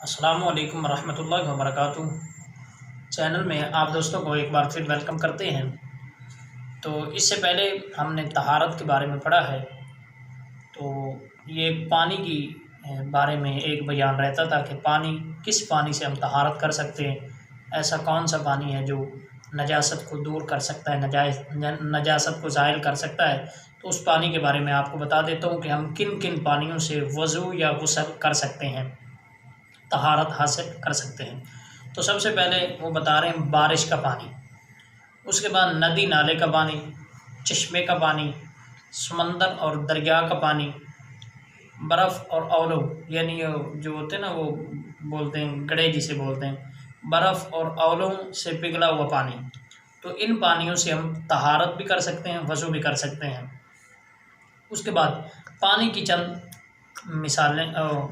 السلام علیکم ورحمۃ اللہ وبرکاتہ۔ چینل میں آپ دوستوں کو ایک بار پھر ویلکم کرتے ہیں۔ تو اس سے پہلے ہم نے طہارت کے بارے میں پڑھا ہے، تو یہ پانی کی بارے میں ایک بیان رہتا تھا کہ کس پانی سے ہم طہارت کر سکتے ہیں، ایسا کون سا پانی ہے جو نجاست کو دور کر سکتا ہے، نجاست کو زائل کر سکتا ہے۔ تو اس پانی کے بارے میں آپ کو بتا دیتا ہوں کہ ہم کن کن پانیوں سے وضو یا غسل کر سکتے ہیں، طہارت حاصل کر سکتے ہیں۔ تو سب سے پہلے وہ بتا رہے ہیں بارش کا پانی، اس کے بعد ندی نالے کا پانی، چشمے کا پانی، سمندر اور دریا کا پانی، برف اور اولو یعنی جو ہوتے ہیں نا، وہ بولتے ہیں گڑے جسے بولتے ہیں، برف اور اولوں سے پگھلا ہوا پانی۔ تو ان پانیوں سے ہم طہارت بھی کر سکتے ہیں، وضو بھی کر سکتے ہیں۔ اس کے بعد پانی کی چند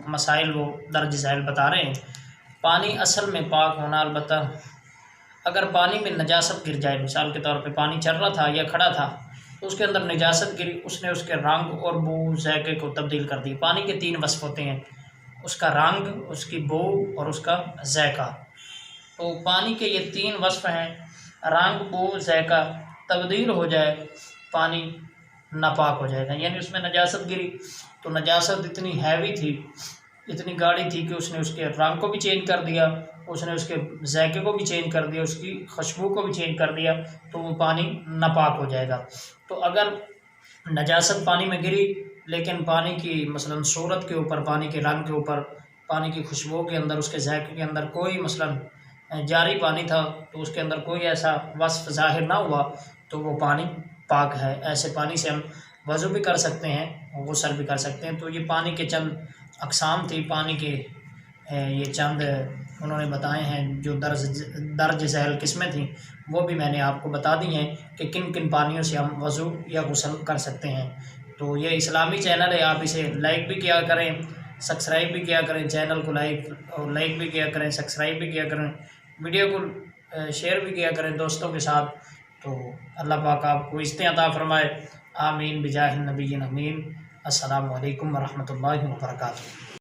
مسائل وہ درج ذیل بتا رہے ہیں۔ پانی اصل میں پاک ہونا، البتہ اگر پانی میں نجاست گر جائے، مثال کے طور پہ پانی چل رہا تھا یا کھڑا تھا تو اس کے اندر نجاست گری، اس نے اس کے رنگ اور بو ذائقے کو تبدیل کر دی۔ پانی کے 3 وصف ہوتے ہیں، اس کا رنگ، اس کی بو اور اس کا ذائقہ۔ تو پانی کے یہ 3 وصف ہیں، رنگ، بو، ذائقہ تبدیل ہو جائے پانی ناپاک ہو جائے گا، یعنی اس میں نجاست گری تو نجاست اتنی ہیوی تھی، اتنی گاڑی تھی کہ اس نے اس کے رنگ کو بھی چینج کر دیا، اس نے اس کے ذائقے کو بھی چینج کر دیا، اس کی خوشبو کو بھی چینج کر دیا، تو وہ پانی ناپاک ہو جائے گا۔ تو اگر نجاست پانی میں گری لیکن پانی کی مثلاً صورت کے اوپر، پانی کے رنگ کے اوپر، پانی کی خوشبو کے اندر، اس کے ذائقے کے اندر کوئی مثلاً جاری پانی تھا تو اس کے اندر کوئی ایسا وصف ظاہر نہ ہوا تو وہ پانی پاک ہے۔ ایسے پانی سے ہم وضو بھی کر سکتے ہیں، غسل بھی کر سکتے ہیں۔ تو یہ پانی کے چند اقسام تھی، پانی کے یہ چند انہوں نے بتائے ہیں جو درج ذیل قسمیں تھیں، وہ بھی میں نے آپ کو بتا دی ہیں کہ کن کن پانیوں سے ہم وضو یا غسل کر سکتے ہیں۔ تو یہ اسلامی چینل ہے، آپ اسے لائک بھی کیا کریں، سبسکرائب بھی کیا کریں، چینل کو لائک بھی کیا کریں، سبسکرائب بھی کیا کریں، ویڈیو کو شیئر بھی کیا کریں دوستوں کے ساتھ۔ تو اللہ پاک آپ کو عزتیں عطا فرمائے، آمین بجاہ النبی امین۔ السلام علیکم ورحمۃ اللہ وبرکاتہ۔